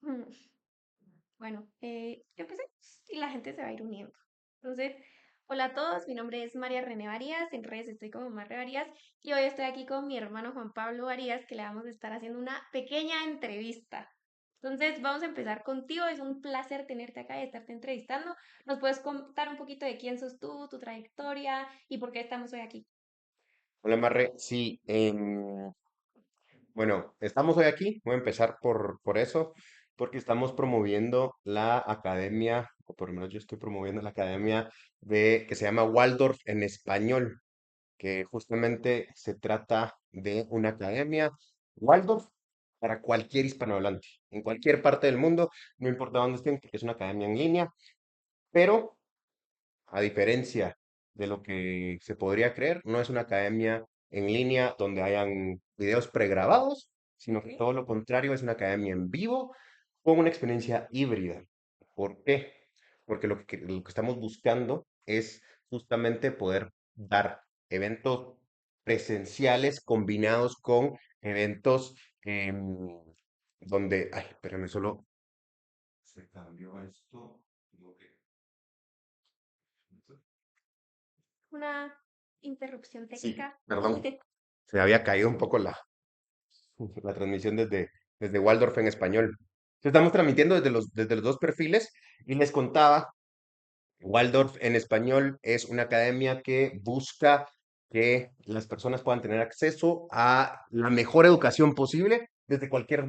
Mm, Bueno, empecemos y la gente se va a ir uniendo. Entonces, hola a todos, mi nombre es María René Varías, en redes estoy como María Varías y hoy estoy aquí con mi hermano Juan Pablo Varías que le vamos a estar haciendo una pequeña entrevista. Entonces, vamos a empezar contigo, es un placer tenerte acá y estarte entrevistando. ¿Nos puedes contar un poquito de quién sos tú, tu trayectoria y por qué estamos hoy aquí? Hola Marre, sí, bueno, estamos hoy aquí, voy a empezar por eso, porque estamos promoviendo la academia, o por lo menos yo estoy promoviendo la academia que se llama Waldorf en español, que justamente se trata de una academia Waldorf para cualquier hispanohablante, en cualquier parte del mundo, no importa dónde estén, porque es una academia en línea, pero a diferencia de lo que se podría creer, no es una academia en línea donde hayan videos pregrabados, sino Ok. que todo lo contrario, es una academia en vivo con una experiencia híbrida. ¿Por qué? Porque lo que estamos buscando es justamente poder dar eventos presenciales combinados con eventos donde, ay, espérame, solo se cambió esto. Tengo que- Una interrupción Sí, técnica. perdón. Se había caído un poco la transmisión desde Waldorf en español. Estamos transmitiendo desde los dos perfiles y les contaba, Waldorf en español es una academia que busca que las personas puedan tener acceso a la mejor educación posible desde cualquier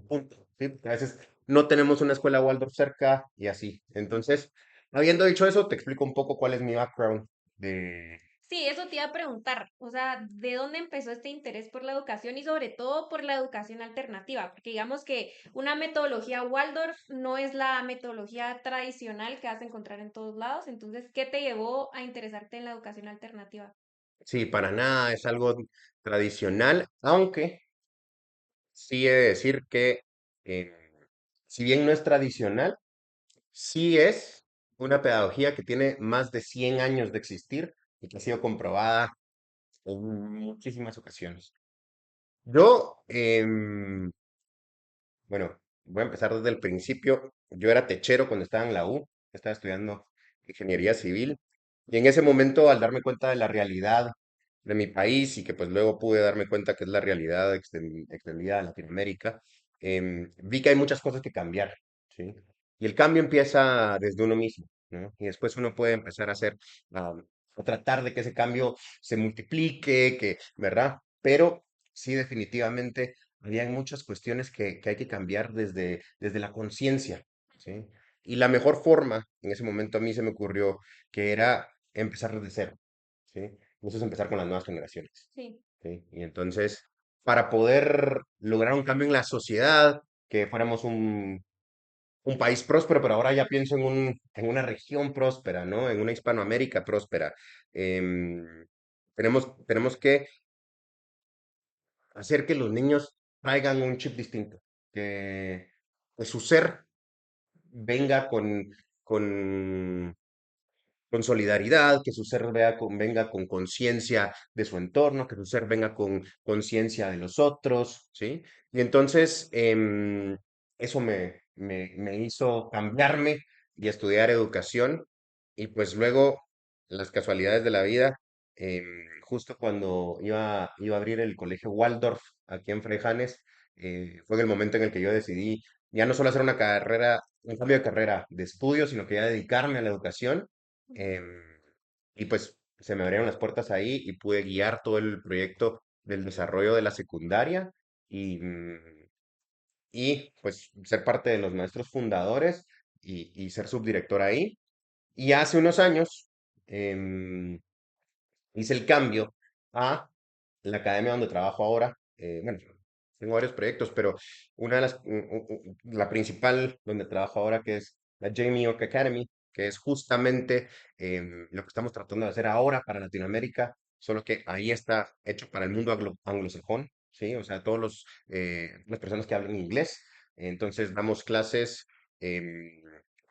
punto, ¿sí? Porque a veces no tenemos una escuela Waldorf cerca y así. Entonces, habiendo dicho eso, te explico un poco cuál es mi background de... Sí, eso te iba a preguntar, o sea, ¿de dónde empezó este interés por la educación y sobre todo por la educación alternativa? Porque digamos que una metodología Waldorf no es la metodología tradicional que vas a encontrar en todos lados, entonces, ¿qué te llevó a interesarte en la educación alternativa? Sí, para nada es algo tradicional, aunque sí he de decir que, eh, si bien no es tradicional, sí es una pedagogía que tiene más de 100 años de existir y que ha sido comprobada en muchísimas ocasiones. Yo, bueno, voy a empezar desde el principio. Yo era techero cuando estaba en la U, estaba estudiando ingeniería civil, y en ese momento, al darme cuenta de la realidad de mi país y que pues luego pude darme cuenta que es la realidad extendida de Latinoamérica, vi que hay muchas cosas que cambiar, ¿sí? Y el cambio empieza desde uno mismo, ¿no? Y después uno puede empezar a hacer, a, a tratar de que ese cambio se multiplique, ¿verdad? Pero sí, definitivamente habían muchas cuestiones que hay que cambiar desde la conciencia, ¿sí? Y la mejor forma, en ese momento a mí se me ocurrió que era empezar desde cero, ¿sí? Entonces empezar con las nuevas generaciones, Sí. ¿sí? Y entonces, para poder lograr un cambio en la sociedad, que fuéramos un país próspero, pero ahora ya pienso en una región próspera, ¿no? En una Hispanoamérica próspera. Tenemos que hacer que los niños traigan un chip distinto, que su ser venga con, con solidaridad, que su ser venga con conciencia de su entorno, que su ser venga con conciencia de los otros, ¿sí? Y entonces, eso me hizo cambiarme y estudiar educación, y pues luego las casualidades de la vida, justo cuando iba a abrir el colegio Waldorf aquí en Fraijanes, fue el momento en el que yo decidí ya no solo hacer una carrera, un cambio de carrera de estudio, sino que ya dedicarme a la educación. em, y pues se me abrieron las puertas ahí y pude guiar todo el proyecto del desarrollo de la secundaria y, pues ser parte de los maestros fundadores y ser subdirector ahí. Y hace unos años, em, hice el cambio a la academia donde trabajo ahora. Bueno, tengo varios proyectos, pero una de la principal donde trabajo ahora, que es la Jamie York Academy, que es justamente, lo que estamos tratando de hacer ahora para Latinoamérica, solo que ahí está hecho para el mundo anglosajón, ¿sí? O sea, las personas que hablan inglés. Entonces, damos clases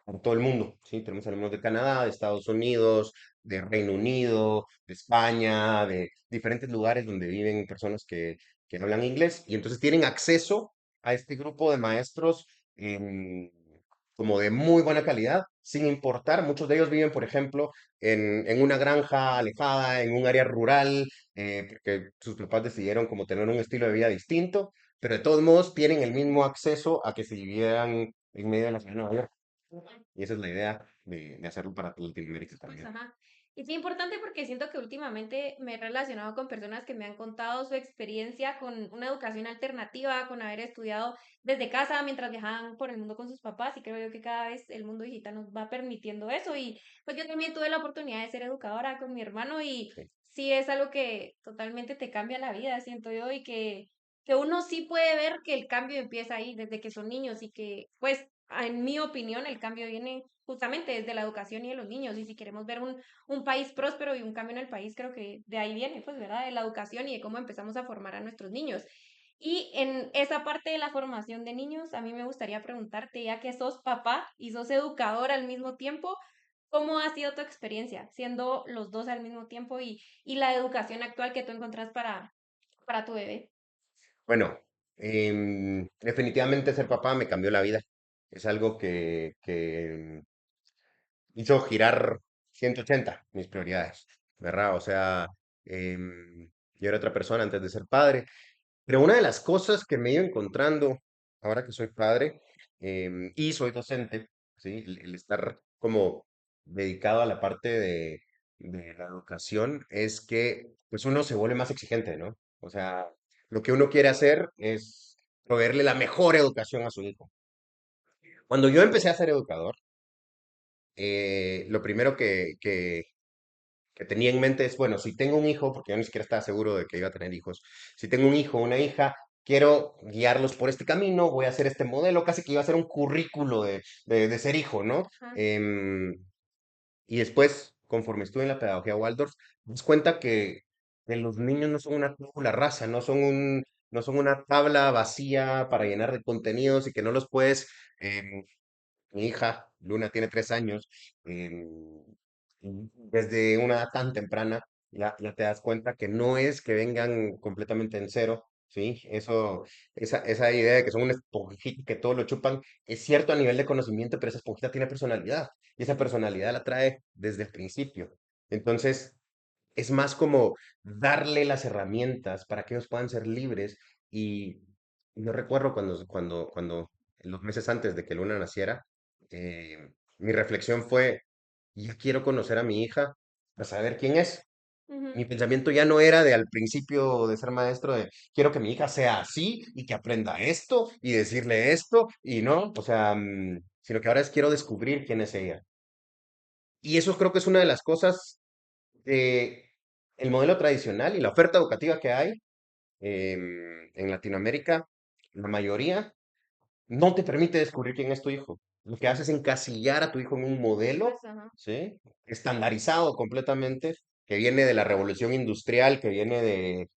por todo el mundo, ¿sí? Tenemos alumnos de Canadá, de Estados Unidos, de Reino Unido, de España, de diferentes lugares donde viven personas que hablan inglés, y entonces tienen acceso a este grupo de maestros, em, como de muy buena calidad, sin importar. Muchos de ellos viven, por ejemplo, en una granja alejada, en un área rural, porque sus papás decidieron como tener un estilo de vida distinto, pero de todos modos tienen el mismo acceso a que si vivieran en medio de la ciudad de Nueva York. Y esa es la idea de hacerlo para Latinoamérica Pues, también. ajá. Y sí, importante porque siento que últimamente me he relacionado con personas que me han contado su experiencia con una educación alternativa, con haber estudiado desde casa mientras viajaban por el mundo con sus papás, y creo yo que cada vez el mundo digital nos va permitiendo eso. Y pues yo también tuve la oportunidad de ser educadora con mi hermano, y Sí. sí es algo que totalmente te cambia la vida, siento yo, y que uno sí puede ver que el cambio empieza ahí desde que son niños, y que pues en mi opinión el cambio viene justamente desde la educación y de los niños. Y si queremos ver un país próspero y un cambio en el país, creo que de ahí viene, pues, ¿verdad? De la educación y de cómo empezamos a formar a nuestros niños. Y en esa parte de la formación de niños, a mí me gustaría preguntarte, ya que sos papá y sos educador al mismo tiempo, ¿cómo ha sido tu experiencia siendo los dos al mismo tiempo, y la educación actual que tú encontrás para tu bebé? Bueno, definitivamente ser papá me cambió la vida. Es algo que hizo girar 180 mis prioridades, ¿verdad? O sea, yo era otra persona antes de ser padre, pero una de las cosas que me he ido encontrando ahora que soy padre y soy docente, ¿sí? El estar como dedicado a la parte de la educación es que pues uno se vuelve más exigente, ¿no? O sea, lo que uno quiere hacer es proveerle la mejor educación a su hijo. Cuando yo empecé a ser educador, lo primero que tenía en mente es, bueno, si tengo un hijo, porque yo ni siquiera estaba seguro de que iba a tener hijos, si tengo un hijo o una hija, quiero guiarlos por este camino, voy a hacer este modelo, casi que iba a ser un currículo de ser hijo, ¿no? Ajá. Y después, conforme estuve en la pedagogía Waldorf, me das cuenta que los niños no son una tabla rasa, no son una tabla vacía para llenar de contenidos y que no los puedes mi hija, Luna, tiene 3 años. Desde una edad tan temprana, ya te das cuenta que no es que vengan completamente en cero, ¿sí? Esa idea de que son una esponjita que todo lo chupan, es cierto a nivel de conocimiento, pero esa esponjita tiene personalidad. Y esa personalidad la trae desde el principio. Entonces, es más como darle las herramientas para que ellos puedan ser libres. Y yo recuerdo cuando en los meses antes de que Luna naciera, mi reflexión fue, ya quiero conocer a mi hija para saber quién es. Ujú. Mi pensamiento ya no era de al principio de ser maestro, de quiero que mi hija sea así y que aprenda esto y decirle esto y no, o sea, sino que ahora es quiero descubrir quién es ella. Y eso creo que es una de las cosas que el modelo tradicional y la oferta educativa que hay en Latinoamérica, la mayoría no te permite descubrir quién es tu hijo. Lo que hace es encasillar a tu hijo en un modelo, Pues, ajá. ¿sí? Estandarizado completamente, que viene de la revolución industrial, que viene de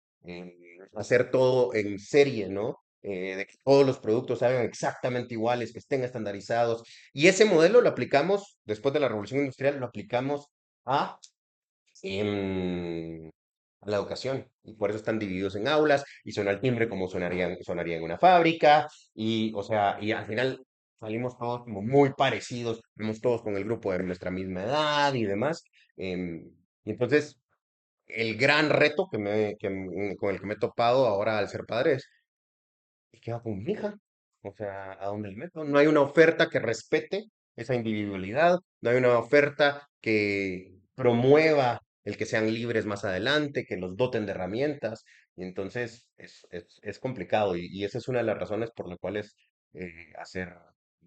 hacer todo en serie, ¿no? De que todos los productos salgan exactamente iguales, que estén estandarizados. Y ese modelo lo aplicamos, después de la revolución industrial, lo aplicamos a en a la educación. Y por eso están divididos en aulas y suena el timbre como sonaría en una fábrica. Y, o sea, y al final salimos todos como muy parecidos, vemos todos con el grupo de nuestra misma edad y demás. Y entonces, el gran reto con el que me he topado ahora al ser padre es, ¿y qué hago con mi hija? O sea, ¿a dónde le meto? No hay una oferta que respete esa individualidad, no hay una oferta que promueva el que sean libres más adelante, que los doten de herramientas. Y entonces es complicado y esa es una de las razones por las cuales hacer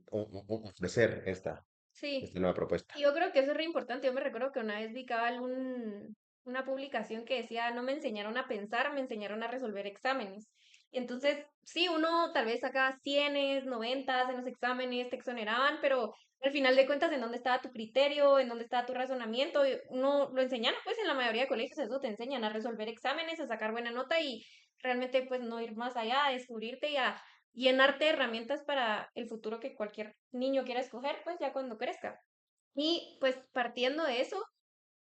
o ofrecer esta Sí. nueva propuesta. Y yo creo que eso es re importante. Yo me recuerdo que una vez vi cabal una publicación que decía, no me enseñaron a pensar, me enseñaron a resolver exámenes. Y entonces, sí, uno tal vez sacaba cienes, noventas en los exámenes, te exoneraban, pero al final de cuentas, ¿en dónde estaba tu criterio? ¿En dónde estaba tu razonamiento? Y uno lo enseñaron, pues en la mayoría de colegios eso te enseñan a resolver exámenes, a sacar buena nota, y realmente pues no ir más allá, a descubrirte y a llenarte de herramientas para el futuro que cualquier niño quiera escoger, pues ya cuando crezca. Y pues partiendo de eso,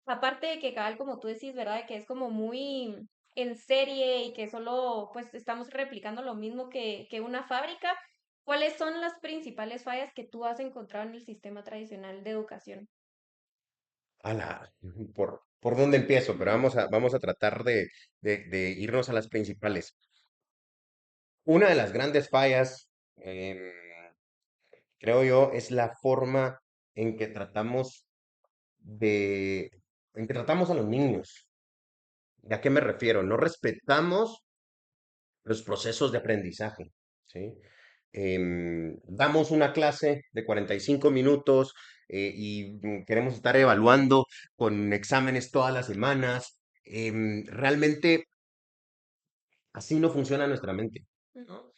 aparte de que cabal, como tú decís, ¿verdad? De que es como muy en serie y que solo pues estamos replicando lo mismo que una fábrica, ¿cuáles son las principales fallas que tú has encontrado en el sistema tradicional de educación? Ala, ¿por dónde empiezo? Pero vamos a tratar de irnos a las principales. Una de las grandes fallas, creo yo, es la forma en que tratamos de, en que tratamos a los niños. ¿Y a qué me refiero? No respetamos los procesos de aprendizaje, ¿sí? Damos una clase de 45 minutos queremos estar evaluando con exámenes todas las semanas. Realmente así no funciona nuestra mente, ¿no?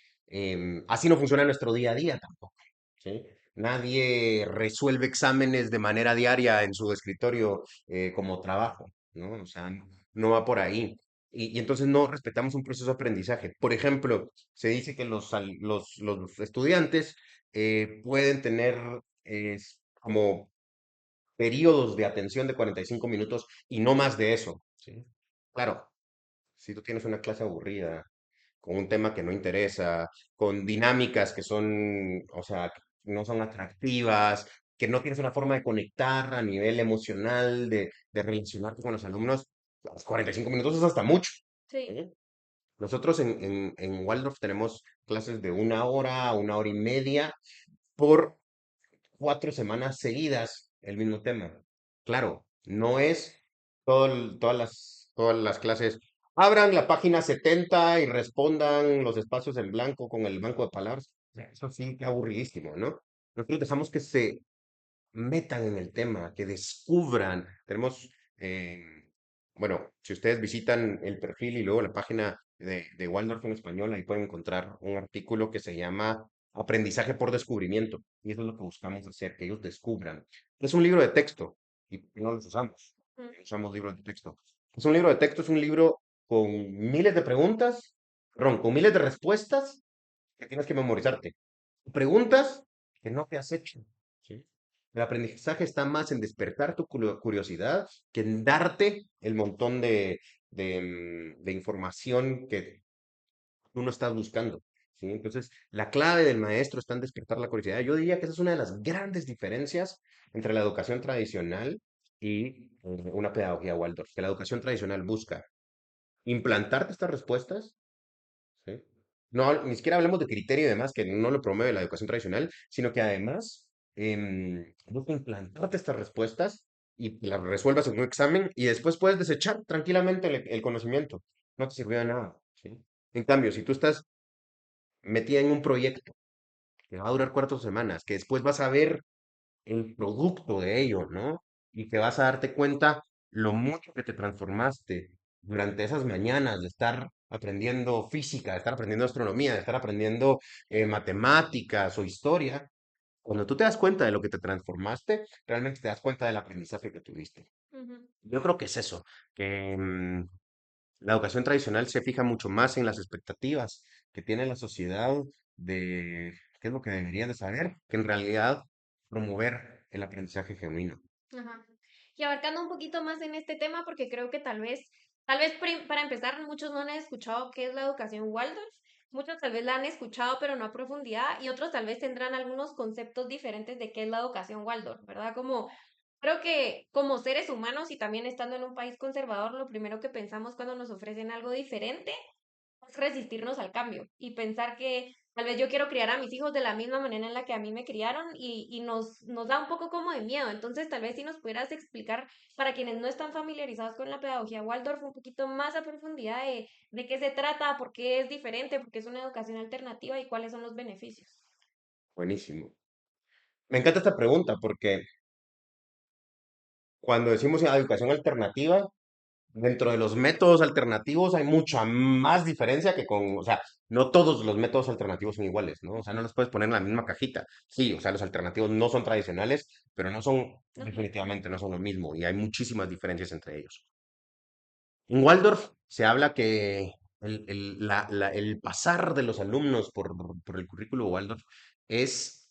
Así no funciona nuestro día a día tampoco, ¿sí? Nadie resuelve exámenes de manera diaria en su escritorio como trabajo, ¿no? O sea, no va por ahí. Y entonces no respetamos un proceso de aprendizaje. Por ejemplo, se dice que los estudiantes pueden tener como periodos de atención de 45 minutos y no más de eso, ¿sí? Claro, si tú tienes una clase aburrida, con un tema que no interesa, con dinámicas que son, o sea, que no son atractivas, que no tienes una forma de conectar a nivel emocional, de relacionarte con los alumnos, los 45 minutos es hasta mucho. Sí. ¿Sí? Nosotros en Waldorf tenemos clases de una hora y media por 4 semanas seguidas el mismo tema. Claro, no es todas las clases. Abran la página 70 y respondan los espacios en blanco con el banco de palabras. Eso sí, qué aburridísimo, ¿no? Nosotros dejamos que se metan en el tema, que descubran. Eh, bueno, si ustedes visitan el perfil y luego la página de Waldorf en español, ahí pueden encontrar un artículo que se llama Aprendizaje por descubrimiento. Y eso es lo que buscamos hacer, que ellos descubran. Es un libro de texto y no los usamos. Mm. Usamos libros de texto. Es un libro de texto, es un libro con miles de preguntas, perdón, con miles de respuestas que tienes que memorizarte. Preguntas que no te has hecho. ¿Sí? El aprendizaje está más en despertar tu curiosidad que en darte el montón de información que tú no estás buscando. ¿Sí? Entonces, la clave del maestro está en despertar la curiosidad. Yo diría que esa es una de las grandes diferencias entre la educación tradicional y una pedagogía Waldorf, que la educación tradicional busca implantarte estas respuestas. ¿Sí? No, ni siquiera hablemos de criterio y demás, que no lo promueve la educación tradicional, sino que además busca implantarte estas respuestas y las resuelvas en un examen y después puedes desechar tranquilamente el conocimiento. No te sirvió de nada. ¿Sí? En cambio, si tú estás metida en un proyecto que va a durar 4 semanas, que después vas a ver el producto de ello, ¿no? Y que vas a darte cuenta lo mucho que te transformaste durante esas mañanas de estar aprendiendo física, de estar aprendiendo astronomía, de estar aprendiendo matemáticas o historia. Cuando tú te das cuenta de lo que te transformaste, realmente te das cuenta del aprendizaje que tuviste. Ujú. Yo creo que es eso, que la educación tradicional se fija mucho más en las expectativas que tiene la sociedad de qué es lo que deberían de saber, que en realidad promover el aprendizaje genuino. Ajá. Y abarcando un poquito más en este tema, porque creo que para empezar, muchos no han escuchado qué es la educación Waldorf, muchos tal vez la han escuchado, pero no a profundidad, y otros tal vez tendrán algunos conceptos diferentes de qué es la educación Waldorf, ¿verdad? Como creo que como seres humanos y también estando en un país conservador, lo primero que pensamos cuando nos ofrecen algo diferente es resistirnos al cambio y pensar que tal vez yo quiero criar a mis hijos de la misma manera en la que a mí me criaron y nos da un poco como de miedo. Entonces, tal vez si nos pudieras explicar para quienes no están familiarizados con la pedagogía Waldorf un poquito más a profundidad de qué se trata, por qué es diferente, por qué es una educación alternativa y cuáles son los beneficios. Buenísimo. Me encanta esta pregunta porque cuando decimos educación alternativa, dentro de los métodos alternativos hay mucha más diferencia que con, o sea, no todos los métodos alternativos son iguales, ¿no? O sea, no los puedes poner en la misma cajita. Sí, o sea, los alternativos no son tradicionales, pero no son, Ujú, definitivamente no son lo mismo y hay muchísimas diferencias entre ellos. En Waldorf se habla que el pasar de los alumnos por el currículo Waldorf es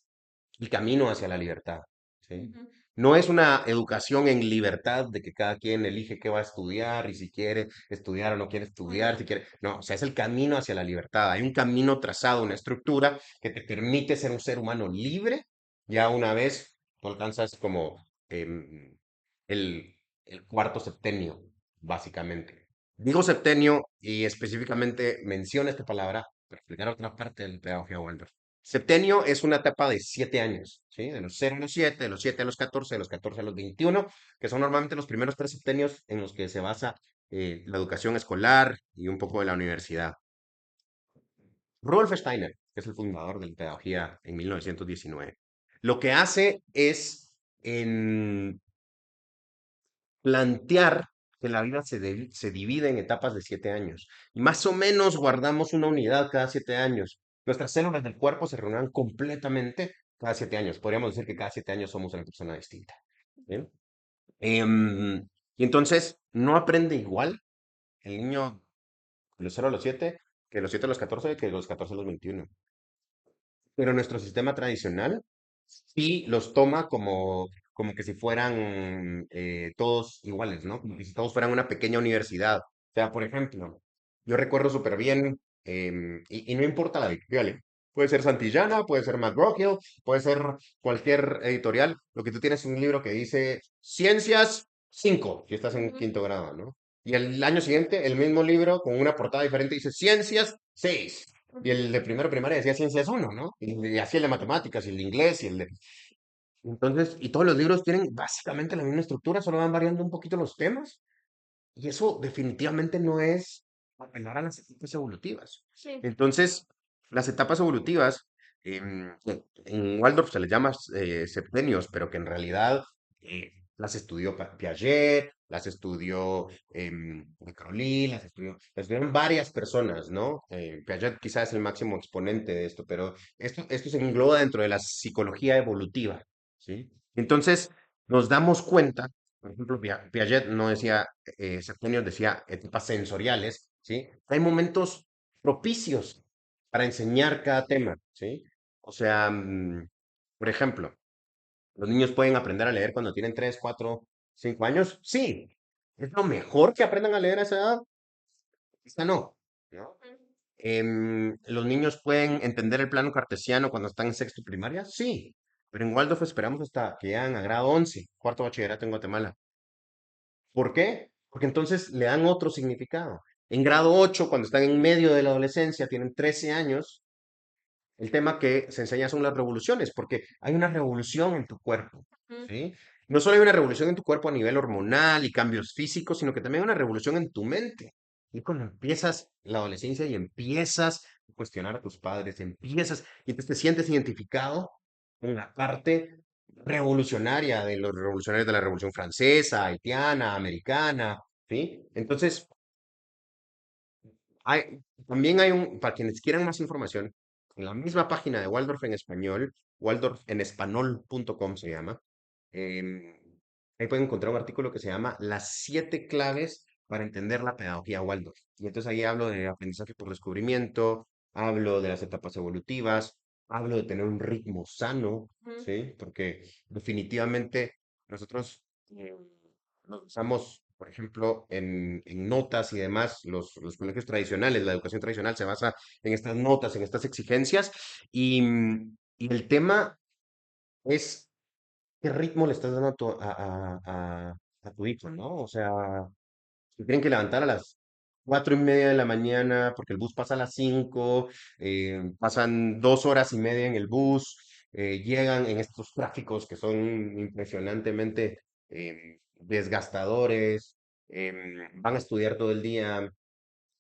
el camino hacia la libertad, ¿sí? No es una educación en libertad de que cada quien elige qué va a estudiar y si quiere estudiar o no quiere estudiar, Ujú. si quiere. No, o sea, es el camino hacia la libertad. Hay un camino trazado, una estructura que te permite ser un ser humano libre ya una vez tú alcanzas como el cuarto septenio, básicamente. Digo septenio y específicamente menciono esta palabra para explicar otra parte de la pedagogía Waldorf. Septenio es una etapa de 7 años, ¿sí? De los 0 a los 7, de los 7 a los 14, de los 14 a los 21, que son normalmente los primeros 3 septenios en los que se basa la educación escolar y un poco de la universidad. Rudolf Steiner, que es el fundador de la pedagogía en 1919, lo que hace es en plantear que la vida se divide en etapas de 7 años. Y más o menos guardamos una unidad cada 7 años. Nuestras células del cuerpo se renuevan completamente cada 7 años. Podríamos decir que cada 7 años somos una persona distinta. ¿Bien? Y entonces no aprende igual el niño de los 0 a los 7 que de los 7 a los 14 que de los 14 a los 21. Pero nuestro sistema tradicional sí los toma como que si fueran todos iguales, ¿no? Como que si todos fueran una pequeña universidad. O sea, por ejemplo, yo recuerdo súper bien, y no importa la editorial, ¿eh? Puede ser Santillana, puede ser McGraw-Hill, puede ser cualquier editorial. Lo que tú tienes es un libro que dice Ciencias 5 si estás en Ujú. quinto grado, ¿no? Y el año siguiente, el mismo libro con una portada diferente dice Ciencias 6. Y el de primero primaria decía Ciencias 1, ¿no? Y así el de matemáticas, y el de inglés, y el de... Entonces, y todos los libros tienen básicamente la misma estructura, solo van variando un poquito los temas. Y eso definitivamente no es apelar a las etapas evolutivas. Sí. Entonces, las etapas evolutivas, en Waldorf se les llama septenios, pero que en realidad las estudió Piaget, las estudió Crowley, las estudiaron varias personas, ¿no? Piaget quizás es el máximo exponente de esto, pero esto se engloba dentro de la psicología evolutiva, ¿sí? Entonces, nos damos cuenta, por ejemplo, Piaget no decía septenios, decía etapas sensoriales, ¿sí? Hay momentos propicios para enseñar cada tema, ¿sí? O sea, por ejemplo, los niños pueden aprender a leer cuando tienen 3, 4, 5 años. Sí, es lo mejor que aprendan a leer a esa edad. Quizá no, ¿no? ¿Los niños pueden entender el plano cartesiano cuando están en sexto primaria? Sí, pero en Waldorf esperamos hasta que llegan a grado 11, cuarto bachillerato en Guatemala. ¿Por qué? Porque entonces le dan otro significado. En grado 8, cuando están en medio de la adolescencia, tienen 13 años, el tema que se enseña son las revoluciones, porque hay una revolución en tu cuerpo, Ujú. ¿sí? No solo hay una revolución en tu cuerpo a nivel hormonal y cambios físicos, sino que también hay una revolución en tu mente. Y cuando empiezas la adolescencia y empiezas a cuestionar a tus padres, y entonces te sientes identificado con la parte revolucionaria de los revolucionarios de la Revolución Francesa, haitiana, americana, ¿sí? Entonces, también hay para quienes quieran más información, en la misma página de Waldorf en español, waldorfenespanol.com se llama, em, ahí pueden encontrar un artículo que se llama Las 7 claves para entender la pedagogía Waldorf. Y entonces ahí hablo de aprendizaje por descubrimiento, hablo de las etapas evolutivas, hablo de tener un ritmo sano, Ujú. ¿sí? Porque definitivamente nosotros nos usamos, por ejemplo, en notas y demás, los colegios tradicionales, la educación tradicional se basa en estas notas, en estas exigencias, y el tema es qué ritmo le estás dando a tu hijo, ¿no? O sea, se tienen que levantar a las 4:30 de la mañana porque el bus pasa a las 5, pasan 2 horas y media en el bus, llegan en estos tráficos que son impresionantemente desgastadores, van a estudiar todo el día,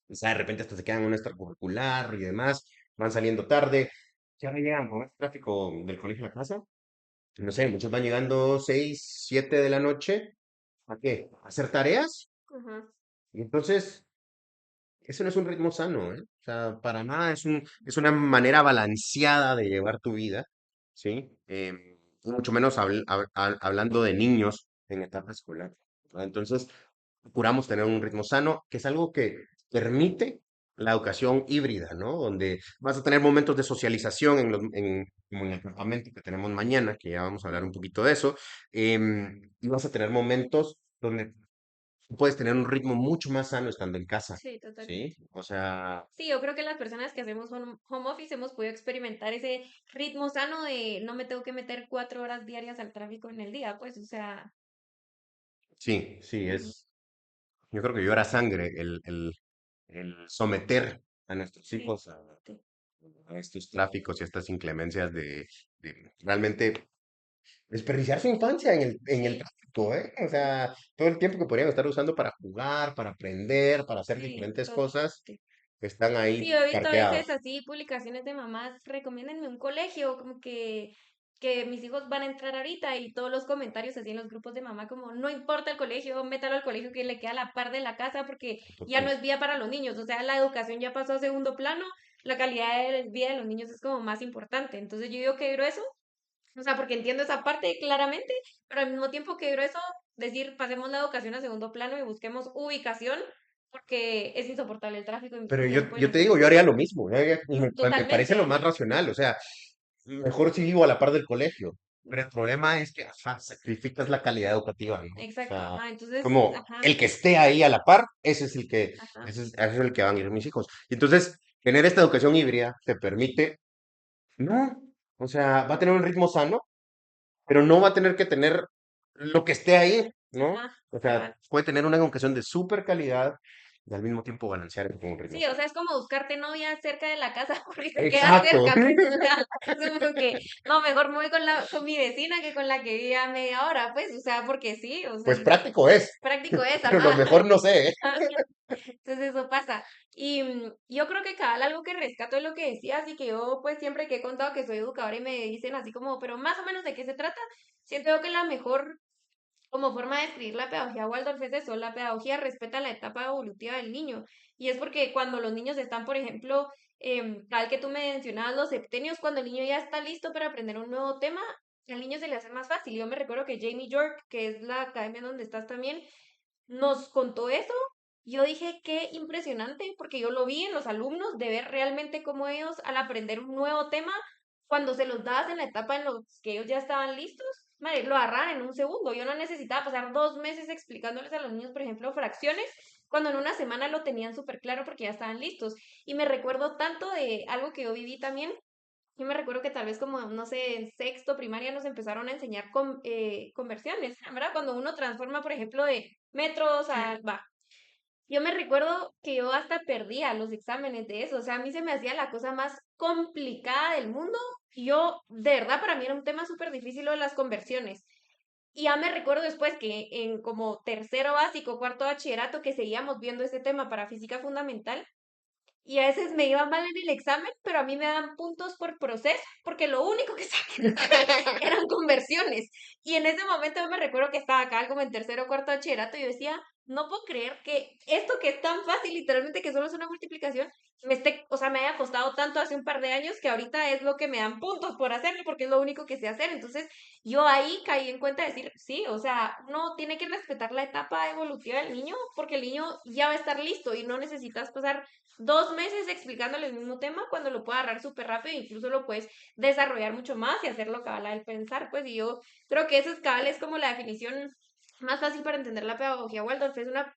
o sea, de repente hasta se quedan en un extracurricular y demás, van saliendo tarde, ya llegan con el tráfico del colegio a la casa, no sé, muchos van llegando 6, 7 de la noche, ¿a qué? ¿A hacer tareas? Ujú. Y entonces ese no es un ritmo sano, ¿eh? O sea, para nada es una manera balanceada de llevar tu vida, ¿sí? Y mucho menos hablando de niños en etapa escolar, ¿no? Entonces, procuramos tener un ritmo sano, que es algo que permite la educación híbrida, ¿no? Donde vas a tener momentos de socialización como en el campamento que tenemos mañana, que ya vamos a hablar Mm, un poquito de eso, y vas a tener momentos donde puedes tener un ritmo mucho más sano estando en casa, sí, ¿sí? totalmente. O sea, Sí, yo creo que las personas que hacemos home office hemos podido experimentar ese ritmo sano de no me tengo que meter 4 horas diarias al tráfico en el día, pues, o sea, sí, sí, ujú, yo creo que llora sangre el someter a nuestros sí, hijos sí, a estos tráficos y a estas inclemencias de realmente desperdiciar su infancia en el sí, tráfico, ¿eh? O sea, todo el tiempo que podrían estar usando para jugar, para aprender, para hacer sí, diferentes cosas, totalmente. están Sí, yo ahí he visto a veces parqueados. así publicaciones de mamás, recomiéndenme un colegio, como que mis hijos van a entrar ahorita y todos los comentarios así en los grupos de mamá como no importa el colegio, métalo al colegio que le queda a la par de la casa porque ya no Total. es vía para los niños, o sea, la educación ya pasó a segundo plano, la calidad de vida de los niños es como más importante. Entonces yo digo que grueso, o sea, porque entiendo esa parte claramente, pero al mismo tiempo que grueso decir pasemos la educación a segundo plano y busquemos ubicación porque es insoportable el tráfico Pero y ya yo, no pueden yo te hacer digo, yo nada. haría lo mismo. Y me parece lo Totalmente. más racional. O sea, mejor si vivo a la par del colegio. Pero el problema es que, ajá, sacrificas la calidad educativa, ¿no? O Exacto, sea, ajá. Entonces, como ajá, el que esté ahí a la par, ese es el que, ajá, ese es el que van a ir mis hijos. Y entonces, tener esta educación híbrida te permite, no, o sea, va a tener un ritmo sano, pero no va a tener que tener lo que esté ahí, ¿no? ajá, O sea, cabal. puede tener una educación de súper calidad y al mismo tiempo balancear con un ritmo Sí, o sano. sea, es como buscarte novia cerca de la casa porque te queda Exacto. cerca, pues, o sea, es como que, no, mejor me voy con mi vecina que con la que vive a media hora, pues, o sea, porque sí, o sea, Pues práctico es, práctico es, pero lo ajá. mejor no sé, ¿eh? Entonces eso pasa. Y yo creo que cabal algo que rescato de lo que decías y que yo pues siempre que he contado que soy educadora y me dicen así como, pero más o menos de qué se trata, siento yo que la mejor como forma de describir la pedagogía Waldorf es eso, la pedagogía respeta la etapa evolutiva del niño. Y es porque cuando los niños están, por ejemplo, tal que tú me mencionabas, los septenios, cuando el niño ya está listo para aprender un nuevo tema, al niño se le hace más fácil. Yo me recuerdo que Jamie York, que es la academia donde estás también, nos contó eso. Yo dije, qué impresionante, porque yo lo vi en los alumnos, de ver realmente cómo ellos, al aprender un nuevo tema, cuando se los dabas en la etapa en los que ellos ya estaban listos, madre, lo agarraban en un segundo. Yo no necesitaba pasar 2 meses explicándoles a los niños, por ejemplo, fracciones, cuando en una semana lo tenían súper claro porque ya estaban listos. Y me recuerdo tanto de algo que yo viví también. Yo me recuerdo que tal vez como, no sé, en sexto primaria nos empezaron a enseñar conversiones, ¿verdad? Cuando uno transforma, por ejemplo, de metros a, va. Yo me recuerdo que yo hasta perdía los exámenes de eso, o sea, a mí se me hacía la cosa más complicada del mundo. Yo, de verdad, para mí era un tema súper difícil lo de las conversiones. Y ya me recuerdo después que en como tercero básico, cuarto bachillerato, que seguíamos viendo este tema para física fundamental, y a veces me iba mal en el examen, pero a mí me dan puntos por proceso, porque lo único que saqué eran conversiones. Y en ese momento yo me recuerdo que estaba acá como en tercero o cuarto de bachillerato y yo decía, no puedo creer que esto que es tan fácil, literalmente que solo es una multiplicación, o sea, me haya costado tanto hace un par de años que ahorita es lo que me dan puntos por hacerlo, porque es lo único que sé hacer. Entonces, yo ahí caí en cuenta de decir, sí, o sea, uno tiene que respetar la etapa evolutiva del niño, porque el niño ya va a estar listo y no necesitas pasar 2 meses explicándole el mismo tema cuando lo puede agarrar súper rápido, incluso lo puedes desarrollar mucho más y hacerlo cabal al pensar, pues, y yo creo que eso es cabal, es como la definición más fácil para entender la pedagogía Waldorf, es una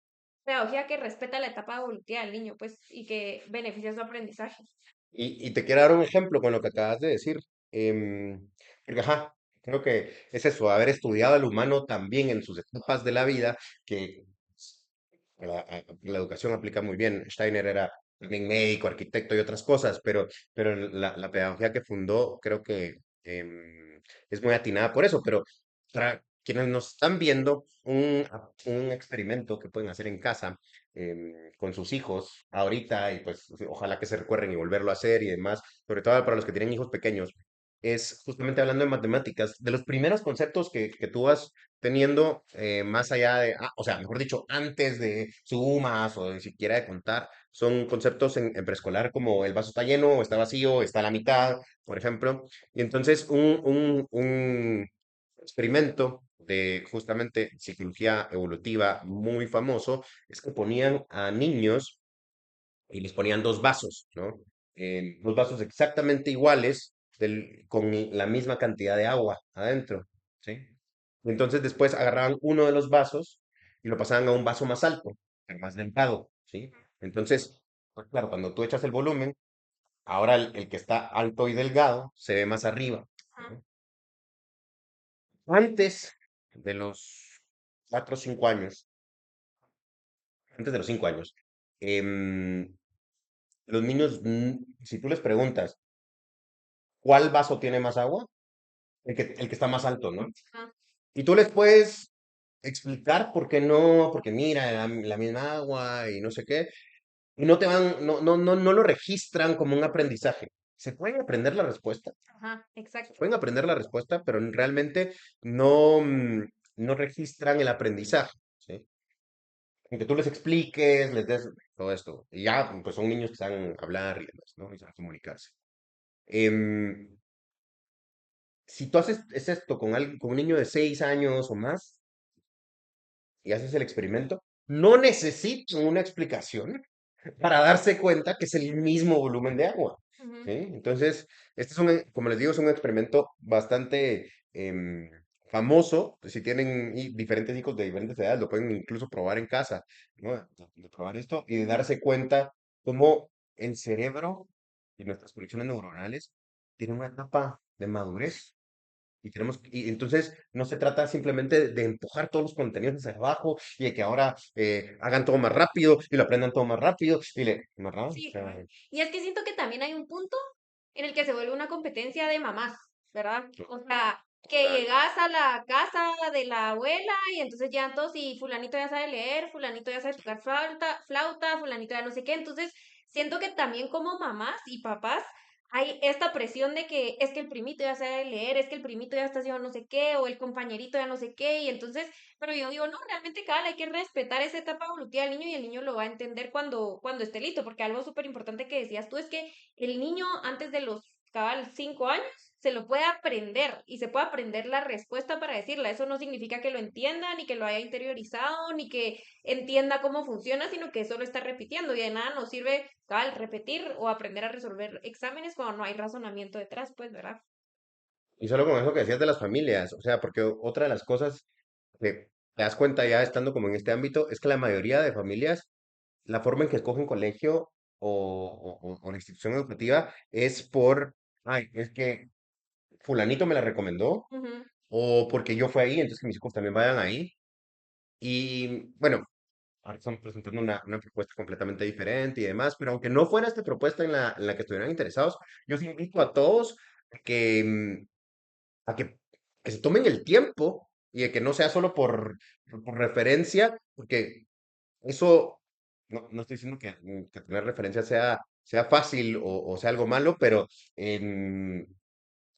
pedagogía que respeta la etapa evolutiva del niño, pues, y que beneficia su aprendizaje. Y te quiero dar un ejemplo con lo que acabas de decir. Porque, ajá, creo que es eso, haber estudiado al humano también en sus etapas de la vida, que la educación aplica muy bien. Steiner era también médico, arquitecto y otras cosas, pero la pedagogía que fundó creo que es muy atinada por eso. Pero para quienes nos están viendo, un experimento que pueden hacer en casa con sus hijos ahorita y pues ojalá que se recuerden y volverlo a hacer y demás, sobre todo para los que tienen hijos pequeños, es justamente hablando de matemáticas, de los primeros conceptos que tú vas teniendo más allá de, o sea, mejor dicho, antes de sumas o de siquiera de contar, son conceptos en preescolar como el vaso está lleno, o está vacío, está a la mitad, por ejemplo. Y entonces un experimento de justamente psicología evolutiva muy famoso es que ponían a niños y les ponían dos vasos, ¿no? Dos vasos exactamente iguales, con la misma cantidad de agua adentro, ¿sí? Entonces después agarraban uno de los vasos y lo pasaban a un vaso más alto, pero más delgado, ¿sí? Entonces, pues claro, cuando tú echas el volumen, ahora el que está alto y delgado se ve más arriba, Ajá, ¿no? Antes de los 4 o 5 años, antes de los 5 años, em, los niños, si tú les preguntas, ¿cuál vaso tiene más agua? El que está más alto, ¿no? ajá, Y tú les puedes explicar por qué no, porque mira, la misma agua y no sé qué, y no lo registran como un aprendizaje. Se pueden aprender la respuesta, ajá, se exacto. pueden aprender la respuesta, pero realmente no, no registran el aprendizaje, ¿sí? Aunque tú les expliques, les des todo esto. Y ya, pues son niños que saben hablar y demás, ¿no? Y saben comunicarse. Em, si tú haces esto con un niño de 6 años o más y haces el experimento, no necesitan una explicación para darse cuenta que es el mismo volumen de agua. Ujú, ¿Sí? Entonces, este es como les digo, es un experimento bastante famoso. Si tienen diferentes hijos de diferentes edades, lo pueden incluso probar en casa, ¿no? De probar esto y de ujú. darse cuenta cómo el cerebro y nuestras conexiones neuronales tienen una etapa de madurez y entonces no se trata simplemente de empujar todos los contenidos hacia abajo y de que ahora hagan todo más rápido y lo aprendan todo más rápido más rápido. O Sí, sea, cabal. Y es que siento que también hay un punto en el que se vuelve una competencia de mamás, ¿verdad? O sea, que total. llegas a la casa de la abuela y entonces ya todos y fulanito ya sabe leer, fulanito ya sabe tocar flauta, fulanito ya no sé qué. Entonces, siento que también como mamás y papás hay esta presión de que es que el primito ya sabe leer, es que el primito ya está haciendo no sé qué, o el compañerito ya no sé qué, y entonces, pero yo digo, no, realmente cada hay que respetar esa etapa evolutiva del niño y el niño lo va a entender cuando esté listo, porque algo súper importante que decías tú es que el niño antes de los cabal 5 años se lo puede aprender y se puede aprender la respuesta para decirla. Eso no significa que lo entienda, ni que lo haya interiorizado, ni que entienda cómo funciona, sino que solo está repitiendo y de nada nos sirve cabal repetir o aprender a resolver exámenes cuando no hay razonamiento detrás, pues, ¿verdad? Y solo con eso que decías de las familias, o sea, porque otra de las cosas que te das cuenta ya estando como en este ámbito es que la mayoría de familias, la forma en que escogen colegio o la institución educativa es ay, es que fulanito me la recomendó Ujú, o porque yo fui ahí, entonces que mis hijos también vayan ahí. Y bueno, ahora estamos presentando una propuesta completamente diferente y demás, pero aunque no fuera esta propuesta en la que estuvieran interesados, yo sí invito a todos a que, a que, que se tomen el tiempo y de que no sea solo por referencia, porque eso, no estoy diciendo que tener referencia sea fácil o sea algo malo, pero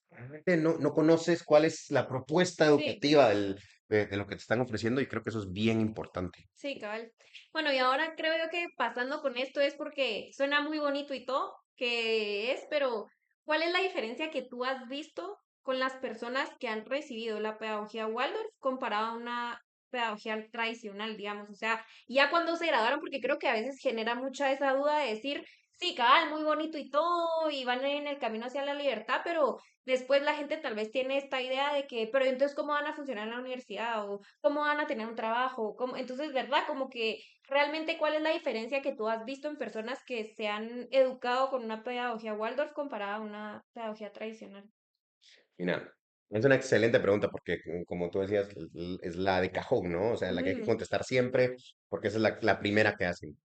realmente no conoces cuál es la propuesta sí. educativa de lo que te están ofreciendo y creo que eso es bien importante. Sí, cabal. Bueno, y ahora creo yo que pasando con esto es porque suena muy bonito y todo, que es, pero ¿cuál es la diferencia que tú has visto con las personas que han recibido la pedagogía Waldorf comparada a una pedagogía tradicional, digamos? O sea, ya cuando se graduaron, porque creo que a veces genera mucha esa duda de decir, sí, cabal, muy bonito y todo, y van en el camino hacia la libertad, pero después la gente tal vez tiene esta idea de que, pero entonces, ¿cómo van a funcionar en la universidad? ¿O cómo van a tener un trabajo? ¿Cómo? Entonces, ¿verdad? Como que realmente, ¿cuál es la diferencia que tú has visto en personas que se han educado con una pedagogía Waldorf comparada a una pedagogía tradicional? Mira, es una excelente pregunta porque, como tú decías, es la de cajón, ¿no? O sea, la que hay que Ujú, contestar siempre porque esa es la primera que hacen.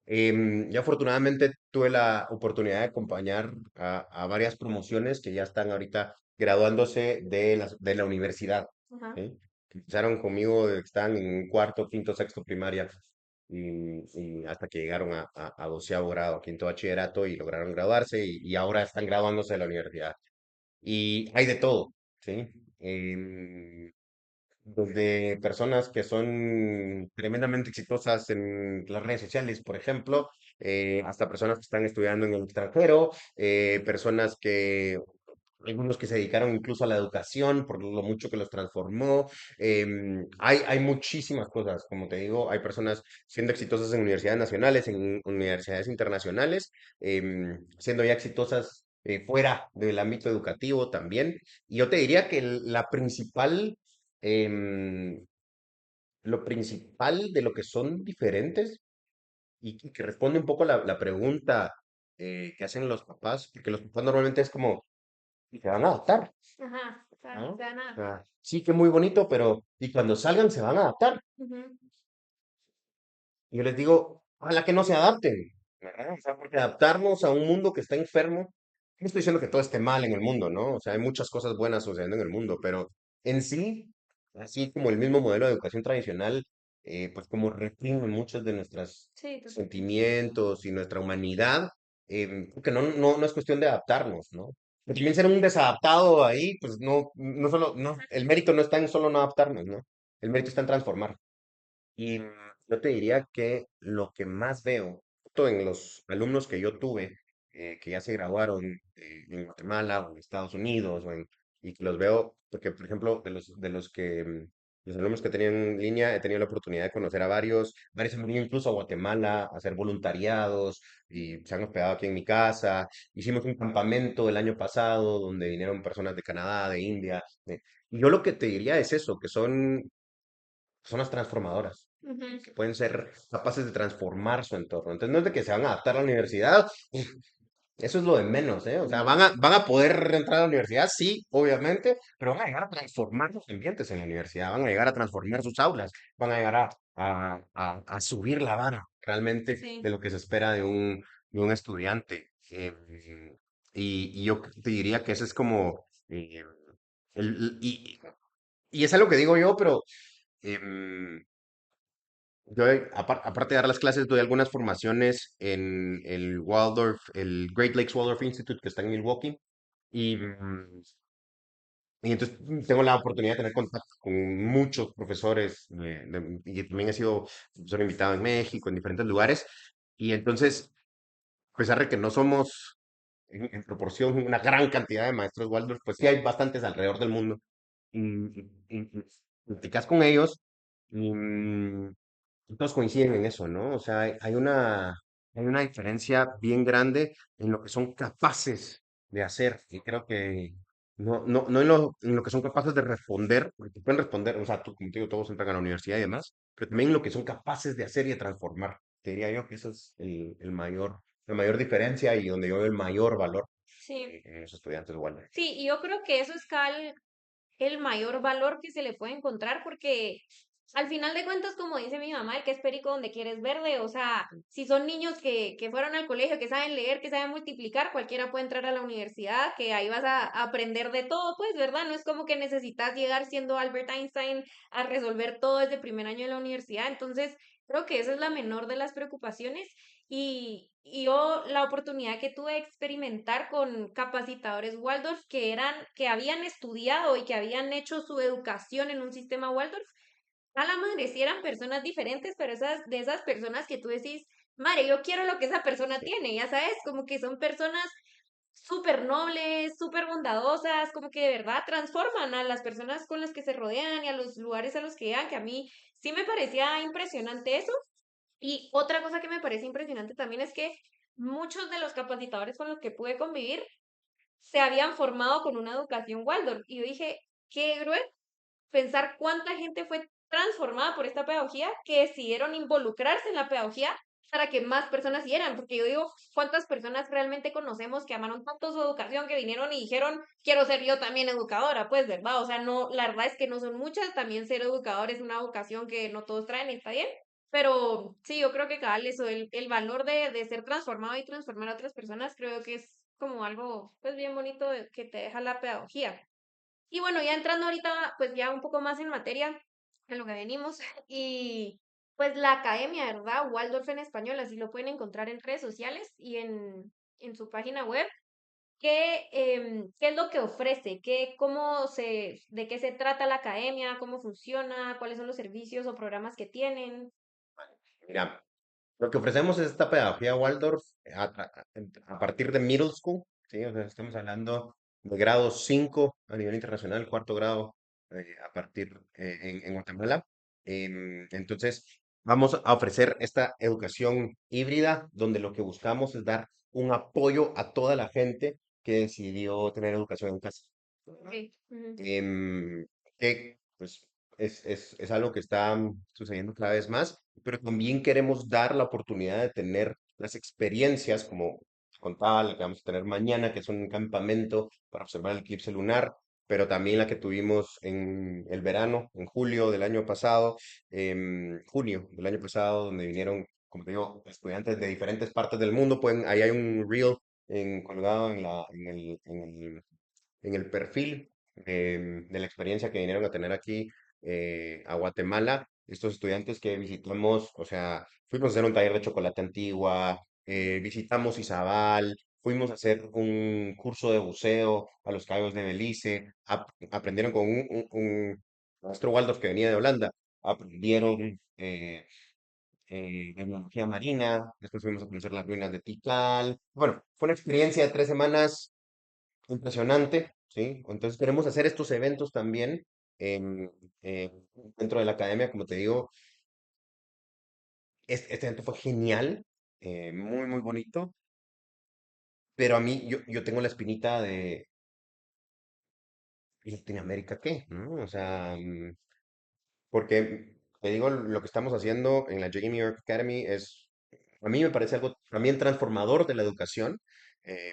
Yo afortunadamente tuve la oportunidad de acompañar a varias promociones que ya están ahorita graduándose de la universidad, ajá. ¿sí? Que empezaron conmigo, están en cuarto, quinto, sexto primaria y hasta que llegaron a 12.º grado, quinto bachillerato y lograron graduarse y ahora están graduándose de la universidad. Y hay de todo, ¿sí? Desde personas que son tremendamente exitosas en las redes sociales, por ejemplo, hasta personas que están estudiando en el extranjero, personas que algunos que se dedicaron incluso a la educación por lo mucho que los transformó. Hay muchísimas cosas, como te digo, hay personas siendo exitosas en universidades nacionales, en universidades internacionales, siendo ya exitosas fuera del ámbito educativo también. Y yo te diría que la principal, em, lo principal de lo que son diferentes y que responde un poco la pregunta que hacen los papás, porque los papás normalmente es como, y se van a adaptar, Ajá, o sea, no ¿no? sea O nada. sea, sí que muy bonito, pero y cuando salgan se van a adaptar. Ujú. Y yo les digo, ojalá que no se adapten, ¿verdad? O sea, porque adaptarnos a un mundo que está enfermo, no estoy diciendo que todo esté mal en el mundo, ¿no? O sea, hay muchas cosas buenas sucediendo en el mundo, pero en sí, así como el mismo modelo de educación tradicional, pues como reprime muchos de nuestros Sí, totalmente. sentimientos y nuestra humanidad, porque no es cuestión de adaptarnos, ¿no? Pero también ser un desadaptado ahí, pues no solo, no, el mérito no está en solo no adaptarnos, ¿no? El mérito está en transformar. Y yo te diría que lo que más veo, justo en los alumnos que yo tuve, que ya se graduaron en Guatemala o en Estados Unidos, y que los veo, porque por ejemplo, los alumnos que tenían en línea, he tenido la oportunidad de conocer a varios han venido incluso a Guatemala a hacer voluntariados y se han hospedado aquí en mi casa. Hicimos un campamento el año pasado donde vinieron personas de Canadá, de India. Y yo lo que te diría es eso, que son personas transformadoras, Ujú. que pueden ser capaces de transformar su entorno. Entonces, no es de que se van a adaptar a la universidad, uf, eso es lo de menos, ¿eh? O sea, Ujú. van a poder entrar a la universidad, sí, obviamente, pero van a llegar a transformar los ambientes en la universidad, van a llegar a transformar sus aulas, van a llegar a subir la vara realmente de Sí. lo que se espera de un estudiante. Y yo te diría que ese es como, el- y, y es algo que digo yo, pero em, yo, aparte de dar las clases, doy algunas formaciones en el Waldorf, el Great Lakes Waldorf Institute que está en Milwaukee. Y, y entonces tengo la oportunidad de tener contacto con muchos profesores y también he sido profesor invitado en México, en diferentes lugares. Y entonces, a pesar de que no somos en proporción una gran cantidad de maestros Waldorf, pues sí hay bastantes alrededor del mundo. Y platicas con ellos y, y todos coinciden en eso, ¿no? O sea, hay una diferencia bien grande en lo que son capaces de hacer. Y creo que no en lo que son capaces de responder, porque pueden responder, o sea, tú, como te digo, todos entran a la universidad y demás, pero también en lo que son capaces de hacer y de transformar. Te diría yo que eso es la mayor diferencia y donde yo veo el mayor valor Sí. en los estudiantes igual. Sí, y yo creo que eso es el mayor valor que se le puede encontrar porque al final de cuentas, como dice mi mamá, el que es perico donde quieres verde, o sea, si son niños que fueron al colegio, que saben leer, que saben multiplicar, cualquiera puede entrar a la universidad, que ahí vas a aprender de todo, pues, ¿verdad? No es como que necesitas llegar siendo Albert Einstein a resolver todo desde el primer año de la universidad, entonces creo que esa es la menor de las preocupaciones y yo la oportunidad que tuve de experimentar con capacitadores Waldorf que habían estudiado y que habían hecho su educación en un sistema Waldorf, a la madre, sí eran personas diferentes, pero de esas personas que tú decís, madre, yo quiero lo que esa persona Sí, tiene, ya sabes, como que son personas súper nobles, súper bondadosas, como que de verdad transforman a las personas con las que se rodean y a los lugares a los que llegan, que a mí sí me parecía impresionante eso. Y otra cosa que me parece impresionante también es que muchos de los capacitadores con los que pude convivir se habían formado con una educación Waldorf. Y yo dije, qué grueso pensar cuánta gente fue transformada por esta pedagogía que decidieron involucrarse en la pedagogía para que más personas siguieran, porque yo digo, ¿cuántas personas realmente conocemos que amaron tanto su educación que vinieron y dijeron, quiero ser yo también educadora? Pues, ¿verdad? O sea, no, la verdad es que no son muchas, también ser educador es una vocación que no todos traen, está bien, pero sí, yo creo que cabal eso, el valor de ser transformado y transformar a otras personas, creo que es como algo, pues, bien bonito que te deja la pedagogía. Y bueno, ya entrando ahorita, pues ya un poco más en materia, en lo que venimos, y pues la academia, ¿verdad? Waldorf en español, así lo pueden encontrar en redes sociales y en su página web. ¿Qué es lo que ofrece? ¿De qué se trata la academia? ¿Cómo funciona? ¿Cuáles son los servicios o programas que tienen? mira, lo que ofrecemos es esta pedagogía Waldorf a partir de middle school, ¿sí? O sea, estamos hablando de grado 5 a nivel internacional, cuarto grado a partir en Guatemala. Entonces, vamos a ofrecer esta educación híbrida donde lo que buscamos es dar un apoyo a toda la gente que decidió tener educación en casa. Ok. Ujú. em, que pues es algo que está sucediendo cada vez más, pero también queremos dar la oportunidad de tener las experiencias, como contaba, la que vamos a tener mañana, que es un campamento para observar el eclipse lunar, pero también la que tuvimos en el verano, en julio del año pasado, junio del año pasado, donde vinieron, como te digo, estudiantes de diferentes partes del mundo. Ahí hay un reel colgado en el perfil de la experiencia que vinieron a tener aquí a Guatemala, estos estudiantes que visitamos, o sea, fuimos a hacer un taller de chocolate antigua, visitamos Izabal, fuimos a hacer un curso de buceo a los Cayos de Belice, aprendieron con un maestro Waldorf que venía de Holanda, aprendieron biología marina, después fuimos a conocer las ruinas de Tikal. Bueno, fue una experiencia de 3 semanas impresionante, ¿sí? Entonces queremos hacer estos eventos también em, eh, dentro de la academia, como te digo, este evento fue genial, muy, muy bonito, pero a mí yo tengo la espinita de, ¿y Latinoamérica qué? ¿No? O sea, porque te digo, lo que estamos haciendo en la JG New York Academy a mí me parece algo también transformador de la educación.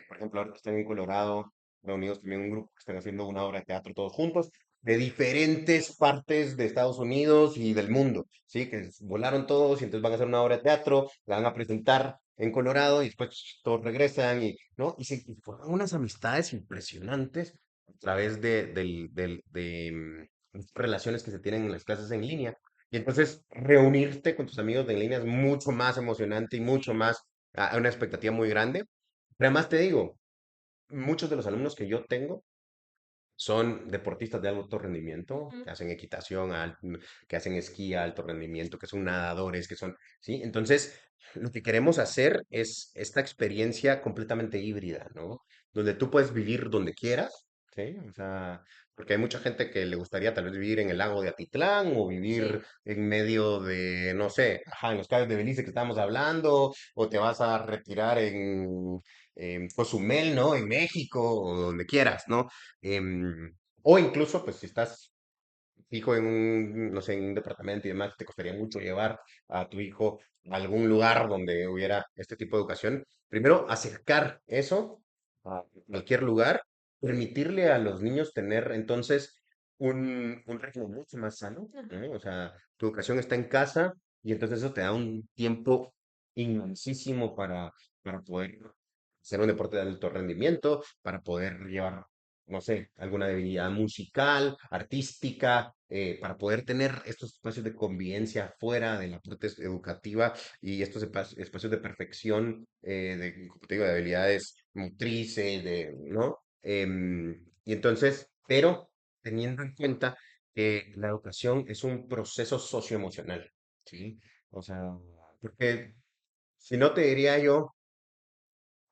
Por ejemplo, ahora están en Colorado, reunidos también un grupo que están haciendo una obra de teatro todos juntos, de diferentes partes de Estados Unidos y del mundo, ¿sí? Que volaron todos y entonces van a hacer una obra de teatro, la van a presentar en Colorado y después todos regresan ¿no? Y forman unas amistades impresionantes a través relaciones que se tienen en las clases en línea. Y entonces reunirte con tus amigos de en línea es mucho más emocionante y mucho más una expectativa muy grande. Pero además te digo, muchos de los alumnos que yo tengo son deportistas de alto rendimiento, Ujú. que hacen equitación, que hacen esquí a alto rendimiento, que son nadadores, que son, ¿sí? Entonces, lo que queremos hacer es esta experiencia completamente híbrida, ¿no? Donde tú puedes vivir donde quieras, ¿sí? O sea, porque hay mucha gente que le gustaría tal vez vivir en el lago de Atitlán o vivir Sí. en medio de, no sé, ajá, en los Cayos de Belice que estábamos hablando, o te vas a retirar en Cozumel, ¿no? En México, o donde quieras, ¿no? O incluso, pues si estás fijo en no sé, en un departamento y demás, te costaría mucho llevar a tu hijo a algún lugar donde hubiera este tipo de educación. Primero, acercar eso a cualquier lugar, permitirle a los niños tener entonces un ritmo mucho más sano, Ajá. ¿no? O sea, tu educación está en casa y entonces eso te da un tiempo inmensísimo para poder hacer un deporte de alto rendimiento, para poder llevar no sé, alguna debilidad musical, artística, para poder tener estos espacios de convivencia fuera de la parte educativa y estos espacios de perfección, como te digo, de habilidades motrices, ¿no? Y entonces, pero teniendo en cuenta que la educación es un proceso socioemocional, ¿sí? O sea, porque si no te diría yo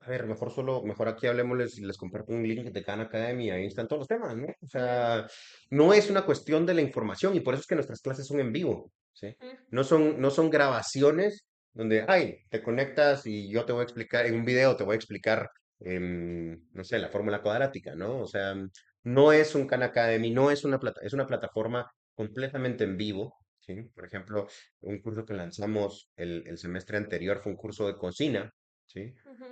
a ver, mejor aquí hablemosles y les comparto un link de Khan Academy y ahí están todos los temas, ¿no? O Ujú. sea, no es una cuestión de la información y por eso es que nuestras clases son en vivo, ¿sí? Ujú. No son grabaciones donde, ay, te conectas y yo te voy a explicar, en un video te voy a explicar, no sé, la fórmula cuadrática, ¿no? O sea, no es un Khan Academy, no es es una plataforma completamente en vivo, ¿sí? Por ejemplo, un curso que lanzamos el semestre anterior fue un curso de cocina, ¿sí? Ujú.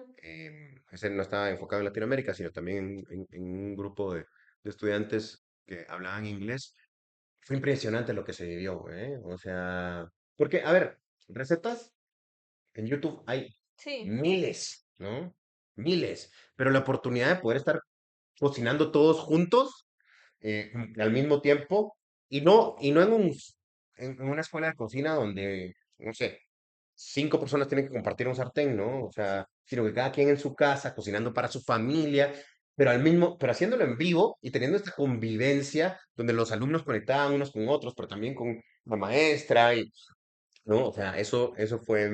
Ese no estaba enfocado en Latinoamérica, sino también en un grupo de estudiantes que hablaban inglés. Fue impresionante lo que se vivió, ¿eh? O sea, porque, a ver, recetas en YouTube hay Sí. miles, ¿no? Miles, pero la oportunidad de poder estar cocinando todos juntos al mismo tiempo y no en una escuela de cocina donde, no sé, 5 personas tienen que compartir un sartén, ¿no? O sea, sino que cada quien en su casa, cocinando para su familia, pero haciéndolo en vivo y teniendo esta convivencia donde los alumnos conectaban unos con otros, pero también con la maestra ¿no? O sea, eso fue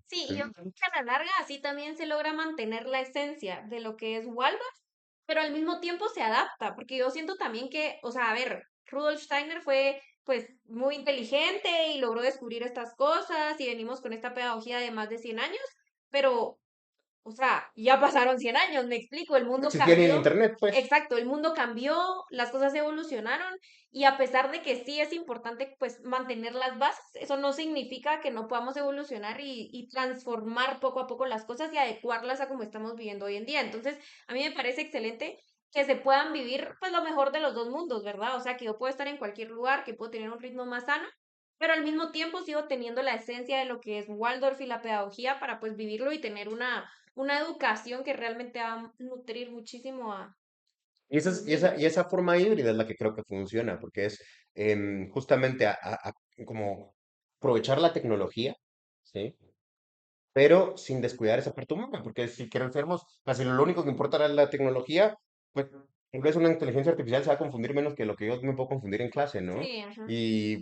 Sí, y yo creo que a la larga así también se logra mantener la esencia de lo que es Waldorf pero al mismo tiempo se adapta, porque yo siento también que, o sea, a ver, Rudolf Steiner fue pues muy inteligente y logró descubrir estas cosas y venimos con esta pedagogía de más de 100 años, pero o sea, ya pasaron 100 años, me explico, el mundo existía ni el cambió. internet, pues. Exacto, el mundo cambió, las cosas evolucionaron y a pesar de que sí es importante pues mantener las bases, eso no significa que no podamos evolucionar y transformar poco a poco las cosas y adecuarlas a como estamos viviendo hoy en día. Entonces, a mí me parece excelente que se puedan vivir pues lo mejor de los dos mundos, ¿verdad? O sea, que yo puedo estar en cualquier lugar, que puedo tener un ritmo más sano, pero al mismo tiempo sigo teniendo la esencia de lo que es Waldorf y la pedagogía para pues vivirlo y tener una educación que realmente va a nutrir muchísimo Y a los y niños. esa forma híbrida es la que creo que funciona, porque es justamente como aprovechar la tecnología, ¿sí? Pero sin descuidar esa parte humana, porque si queremos, si lo único que importa es la tecnología, pues tal vez una inteligencia artificial se va a confundir menos que lo que yo me puedo confundir en clase, ¿no? Sí, ajá.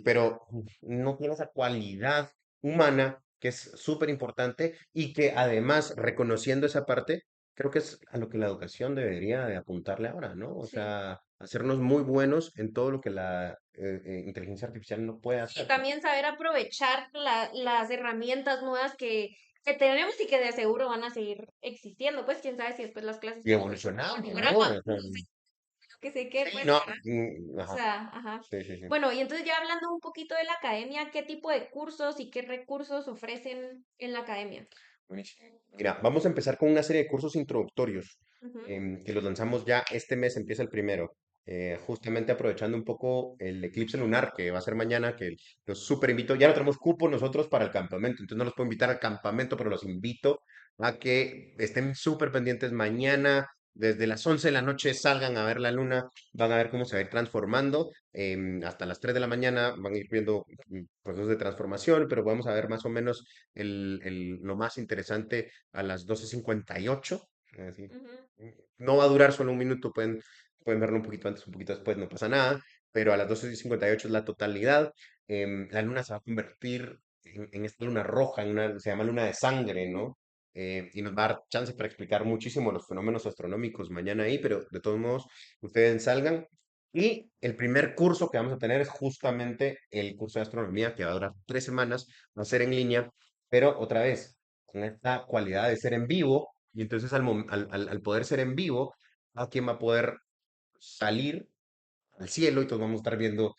Pero no tiene esa cualidad humana que es súper importante y que además, reconociendo esa parte, creo que es a lo que la educación debería de apuntarle ahora, ¿no? O Sí. sea, hacernos muy buenos en todo lo que la inteligencia artificial no puede Y hacer. también saber aprovechar las herramientas nuevas que tenemos y que de seguro van a seguir existiendo. Pues quién sabe si después las clases Y pueden ser por evolucionando, ¿no? holograma. O sea, No sé, que sé qué, sí, pues, no, ¿verdad? O ajá, sea, ajá. sí, sí, sí. Bueno, y entonces ya hablando un poquito de la academia, ¿qué tipo de cursos y qué recursos ofrecen en la academia? Buenísimo. Mira, vamos a empezar con una serie de cursos introductorios Ujú, que los lanzamos ya este mes, empieza el primero, justamente aprovechando un poco el eclipse lunar que va a ser mañana, que los súper invito, ya no tenemos cupo nosotros para el campamento, entonces no los puedo invitar al campamento, pero los invito a que estén súper pendientes mañana, desde las 11 de la noche salgan a ver la luna, van a ver cómo se va a ir transformando, hasta las 3 de la mañana van a ir viendo procesos de transformación, pero vamos a ver más o menos lo más interesante a las 12:58. Así. ujú, No va a durar solo un minuto, pueden verlo un poquito antes, un poquito después, no pasa nada, pero a las 12:58 es la totalidad. La luna se va a convertir en esta luna roja, se llama luna de sangre, ¿no? Y nos va a dar chance para explicar muchísimo los fenómenos astronómicos mañana ahí, pero de todos modos, ustedes salgan. Y el primer curso que vamos a tener es justamente el curso de astronomía, que va a durar 3 semanas, va a ser en línea, pero otra vez, con esta cualidad de ser en vivo, y entonces al poder ser en vivo, cada quien va a poder salir al cielo y todos vamos a estar viendo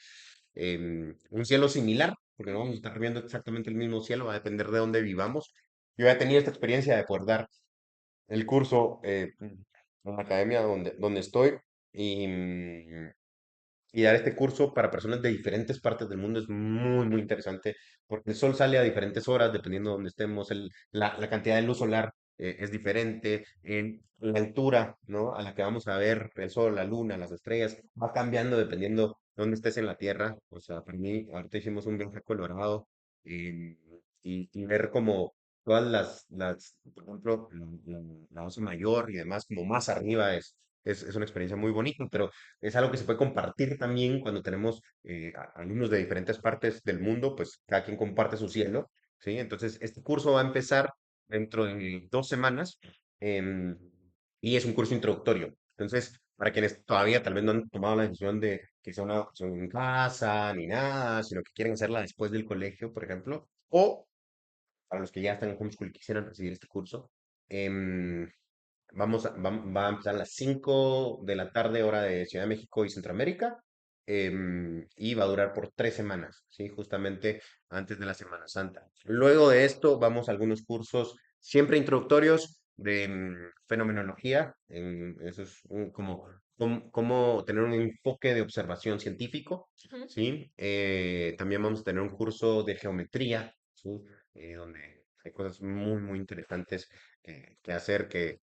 un cielo similar, porque no vamos a ujú, estar viendo exactamente el mismo cielo, va a depender de dónde vivamos. Yo ya he tenido esta experiencia de poder dar el curso en la academia donde estoy y, y dar este curso para personas de diferentes partes del mundo es muy, muy interesante, porque el sol sale a diferentes horas, dependiendo de donde estemos, la cantidad de luz solar es diferente, la altura, ¿no? A la que vamos a ver el sol, la luna, las estrellas, va cambiando dependiendo de dónde estés en la Tierra. O sea, para mí, ahorita hicimos un viaje a Colorado y ver como todas por ejemplo, la Osa Mayor y demás, como más arriba es una experiencia muy bonita, pero es algo que se puede compartir también cuando tenemos alumnos de diferentes partes del mundo, pues cada quien comparte su cielo, ¿sí? Entonces, este curso va a empezar dentro de 2 semanas em, y es un curso introductorio. Entonces, para quienes todavía tal vez no han tomado la decisión de que sea una opción en casa ni nada, sino que quieren hacerla después del colegio, por ejemplo, o para los que ya están en homeschool y quisieran recibir este curso, em, va a empezar a las 5 de la tarde, hora de Ciudad de México y Centroamérica, y va a durar por 3 semanas, ¿sí? Justamente antes de la Semana Santa. Luego de esto, vamos a algunos cursos siempre introductorios de fenomenología. Eso es cómo tener un enfoque de observación científico, ujú. ¿sí? También vamos a tener un curso de geometría, ¿sí? Donde hay cosas muy, muy interesantes que hacer que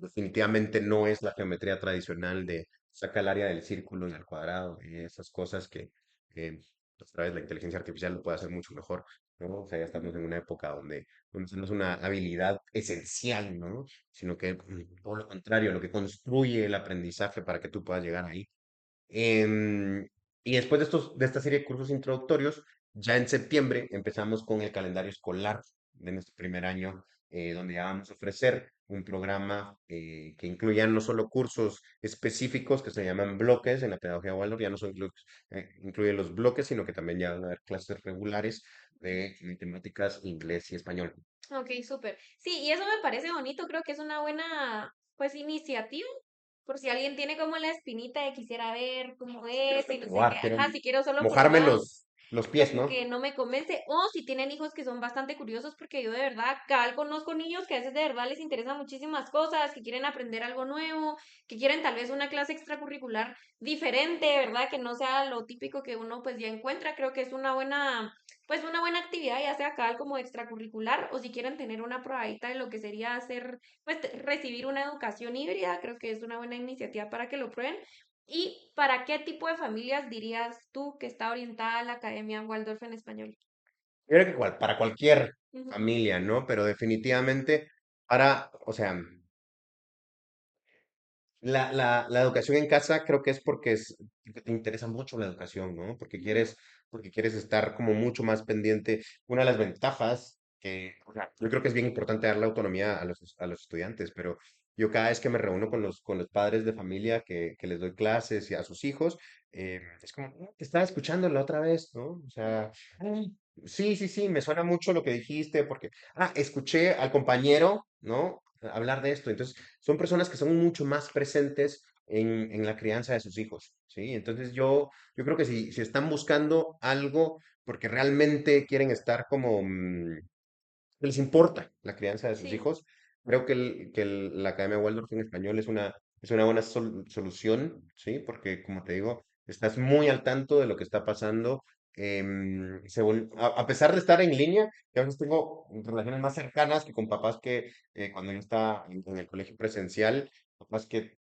definitivamente no es la geometría tradicional de saca el área del círculo y al cuadrado y esas cosas que a través de la inteligencia artificial lo puede hacer mucho mejor, ¿no? O sea, ya estamos en una época donde eso no es una habilidad esencial, ¿no? Sino que todo lo contrario, lo que construye el aprendizaje para que tú puedas llegar ahí. Em, y después de esta serie de cursos introductorios, ya en septiembre empezamos con el calendario escolar de nuestro primer año, donde ya vamos a ofrecer un programa que incluya no solo cursos específicos que se llaman bloques en la pedagogía Waldorf, ya no son incluye los bloques, sino que también ya van a haber clases regulares de matemáticas, inglés y español. Ok, súper. Sí, y eso me parece bonito, creo que es una buena, pues, iniciativa, por si alguien tiene como la espinita de quisiera ver cómo Quiero es y no sé qué, probar, quiero ajá, si quiero solo mojarme probar, los pies, como ¿no? que no me convence, o si tienen hijos que son bastante curiosos, porque yo de verdad, cabal conozco niños que a veces de verdad les interesan muchísimas cosas, que quieren aprender algo nuevo, que quieren tal vez una clase extracurricular diferente, ¿verdad? Que no sea lo típico que uno pues ya encuentra, creo que es una buena, pues una buena actividad, ya sea cabal como extracurricular, o si quieren tener una probadita de lo que sería hacer, pues recibir una educación híbrida, creo que es una buena iniciativa para que lo prueben. ¿Y para qué tipo de familias dirías tú que está orientada a la Academia Waldorf en español? Yo creo que para cualquier Ujú, familia, ¿no? Pero definitivamente para, o sea, la educación en casa creo que es porque te interesa mucho la educación, ¿no? ujú. Porque quieres estar como mucho más pendiente. Una de las ventajas que, o sea, yo creo que es bien importante darle autonomía a los estudiantes, pero yo cada vez que me reúno con los padres de familia que les doy clases y a sus hijos, es como, te estaba escuchando la otra vez, ¿no? O sea, "Ay, sí, sí, sí, me suena mucho lo que dijiste, porque, escuché al compañero, ¿no? Hablar de esto. Entonces, son personas que son mucho más presentes en la crianza de sus hijos, ¿sí? Entonces yo creo que si están buscando algo porque realmente quieren estar como, les importa la crianza de sus Sí, hijos, creo que, la Academia Waldorf en español es una buena solución, ¿sí? Porque, como te digo, estás muy al tanto de lo que está pasando. A pesar de estar en línea, yo a veces tengo relaciones más cercanas que con papás que cuando yo estaba en el colegio presencial, papás que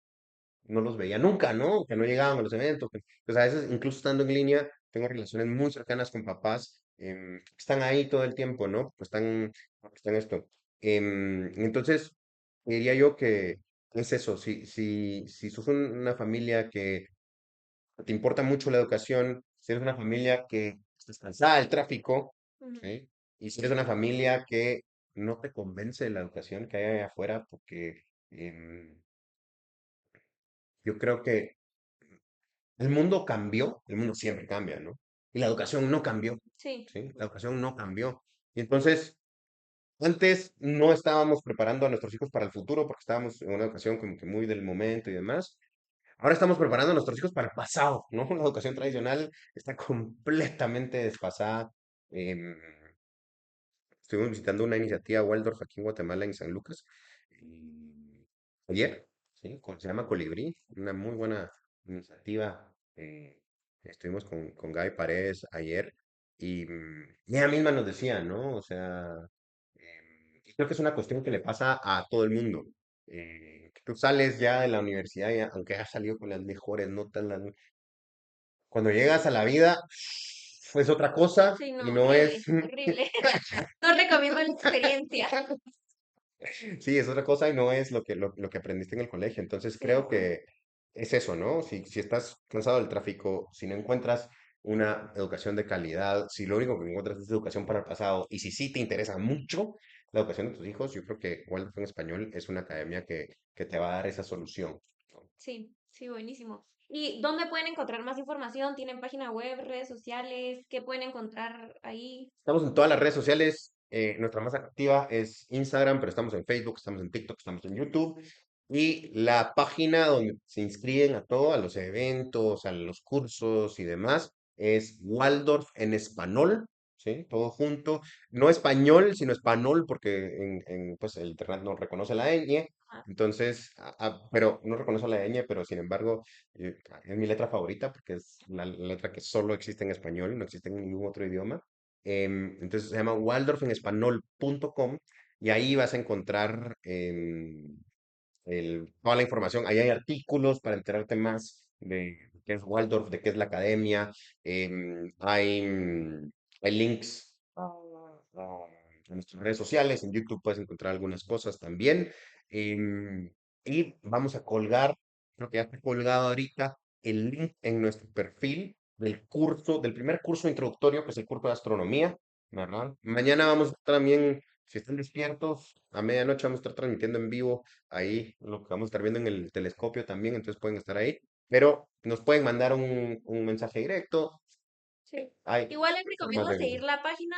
no los veía nunca, ¿no? Que no llegaban a los eventos. Pues a veces, incluso estando en línea, tengo relaciones muy cercanas con papás que están ahí todo el tiempo, ¿no? Pues están esto. Entonces, diría yo que es eso. Si sos una familia que te importa mucho la educación, si eres una familia que estás cansada del tráfico, ujú, ¿sí? Y si eres una familia que no te convence de la educación que hay allá afuera, porque yo creo que el mundo cambió, el mundo siempre cambia, ¿no? Y la educación no cambió, sí, ¿sí? La educación no cambió. Y entonces, antes no estábamos preparando a nuestros hijos para el futuro porque estábamos en una educación como que muy del momento y demás. Ahora estamos preparando a nuestros hijos para el pasado, ¿no? La educación tradicional está completamente desfasada. Em, Estuvimos visitando una iniciativa Waldorf aquí en Guatemala, en San Lucas, y ayer, ¿sí? Se llama Colibrí, una muy buena iniciativa. Estuvimos con Gaby Paredes ayer y ella misma nos decía, ¿no? O sea, y creo que es una cuestión que le pasa a todo el mundo. Que tú sales ya de la universidad, aunque hayas salido con las mejores notas, cuando llegas a la vida, es otra cosa sí, y no, no es. horrible, horrible. No recomiendo la experiencia. Sí, es otra cosa y no es lo que aprendiste en el colegio. Entonces Sí, creo que es eso, ¿no? Si estás cansado del tráfico, si no encuentras una educación de calidad, si lo único que encuentras es educación para el pasado y si sí te interesa mucho la educación de tus hijos, yo creo que Waldorf en Español es una academia que te va a dar esa solución, ¿no? sí, sí, buenísimo. ¿Y dónde pueden encontrar más información? ¿Tienen página web, redes sociales? ¿Qué pueden encontrar ahí? Estamos en todas las redes sociales. Nuestra más activa es Instagram, pero estamos en Facebook, estamos en TikTok, estamos en YouTube. Y la página donde se inscriben a todo, a los eventos, a los cursos y demás, es Waldorf en español, ¿sí? Todo junto. No español, sino español, porque pues, el internet no reconoce la ñ. Ah, Entonces, pero no reconoce la ñ, pero sin embargo, es mi letra favorita porque es la letra que solo existe en español, no existe en ningún otro idioma. Entonces se llama waldorfenespanol.com y ahí vas a encontrar toda la información. Ahí hay artículos para enterarte más de qué es Waldorf, de qué es la academia. Hay links a nuestras redes sociales. En YouTube puedes encontrar algunas cosas también. Y vamos a colgar, creo que ya está colgado ahorita, el link en nuestro perfil del primer curso introductorio, que es el curso de astronomía, ¿verdad? Mañana vamos a estar también si están despiertos, a medianoche vamos a estar transmitiendo en vivo ahí lo que vamos a estar viendo en el telescopio también, entonces pueden estar ahí. Pero nos pueden mandar un mensaje directo. Sí. Hay Igual les formas recomiendo de... seguir la página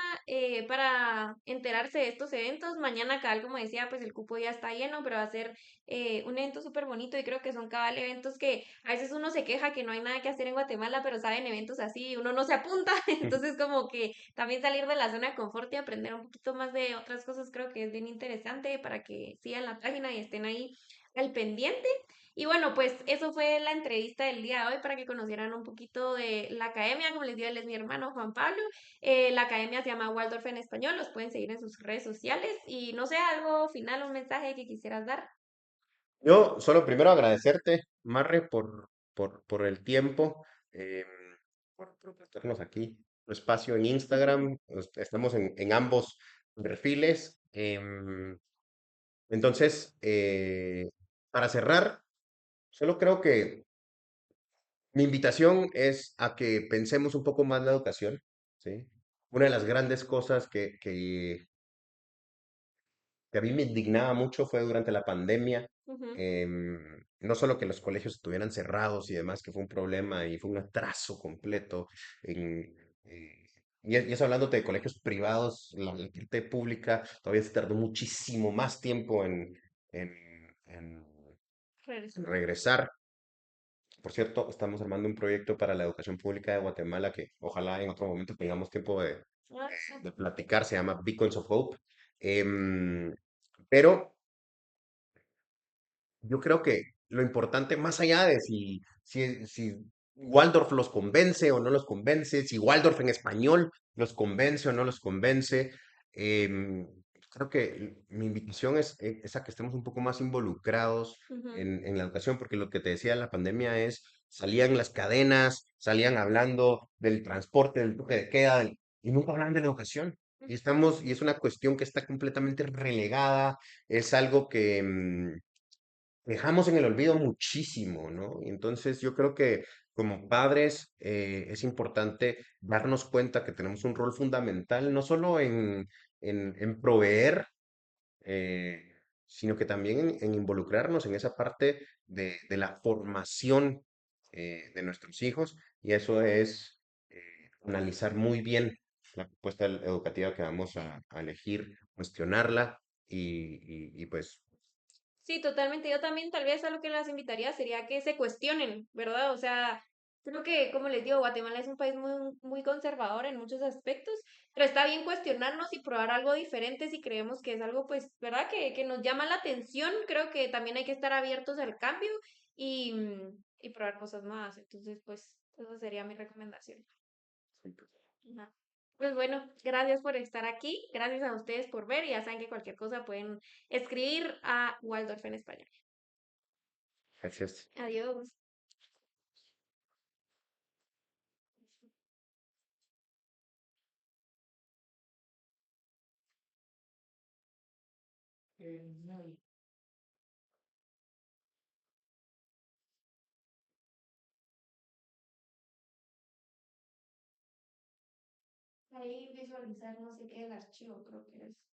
para enterarse de estos eventos. Mañana, cabal, como decía, pues el cupo ya está lleno, pero va a ser un evento súper bonito y creo que son cabal eventos que a veces uno se queja que no hay nada que hacer en Guatemala, pero saben eventos así y uno no se apunta. Entonces, como que también salir de la zona de confort y aprender un poquito más de otras cosas creo que es bien interesante para que sigan la página y estén ahí al pendiente. Y bueno, pues eso fue la entrevista del día de hoy para que conocieran un poquito de la academia. Como les digo, él es mi hermano Juan Pablo. La academia se llama Waldorf en español. Los pueden seguir en sus redes sociales. Y no sé, algo final, un mensaje que quisieras dar. Yo solo primero agradecerte, Marre, por el tiempo, em, por prestarnos aquí un espacio en Instagram. Estamos en ambos perfiles. Entonces, para cerrar, solo creo que mi invitación es a que pensemos un poco más la educación, ¿sí? Una de las grandes cosas que a mí me indignaba mucho fue durante la pandemia, Ujú, no solo que los colegios estuvieran cerrados y demás, que fue un problema y fue un atraso completo, en, y eso hablándote de colegios privados, la parte pública todavía se tardó muchísimo más tiempo en, en regreso. en regresar. Por cierto, estamos armando un proyecto para la educación pública de Guatemala que ojalá en otro momento tengamos tiempo Ah, sí. de platicar, se llama Beacons of Hope. Em, pero yo creo que lo importante, más allá de si Waldorf los convence o no los convence, si Waldorf en español los convence o no los convence, em, creo que mi invitación es a que estemos un poco más involucrados Ujú, en la educación, porque lo que te decía la pandemia es, salían las cadenas, salían hablando del transporte, del toque de queda, y nunca hablaban de la educación. Y es una cuestión que está completamente relegada, es algo que, dejamos en el olvido muchísimo, ¿no? Y entonces yo creo que como padres es importante darnos cuenta que tenemos un rol fundamental, no solo en proveer, eh, sino que también en involucrarnos en esa parte de la formación de nuestros hijos, y eso es analizar muy bien la propuesta educativa que vamos a elegir, cuestionarla y pues sí, totalmente. Yo también tal vez a lo que las invitaría sería que se cuestionen, ¿verdad? O sea, creo que, como les digo, Guatemala es un país muy conservador en muchos aspectos, pero está bien cuestionarnos y probar algo diferente si creemos que es algo, pues, ¿verdad? Que nos llama la atención. Creo que también hay que estar abiertos al cambio y probar cosas nuevas. Entonces, pues, esa sería mi recomendación. Ajá. Pues bueno, gracias por estar aquí, gracias a ustedes por ver y ya saben que cualquier cosa pueden escribir a Waldorf en español. gracias. Adiós. Ahí visualizar no sé qué el archivo, creo que es.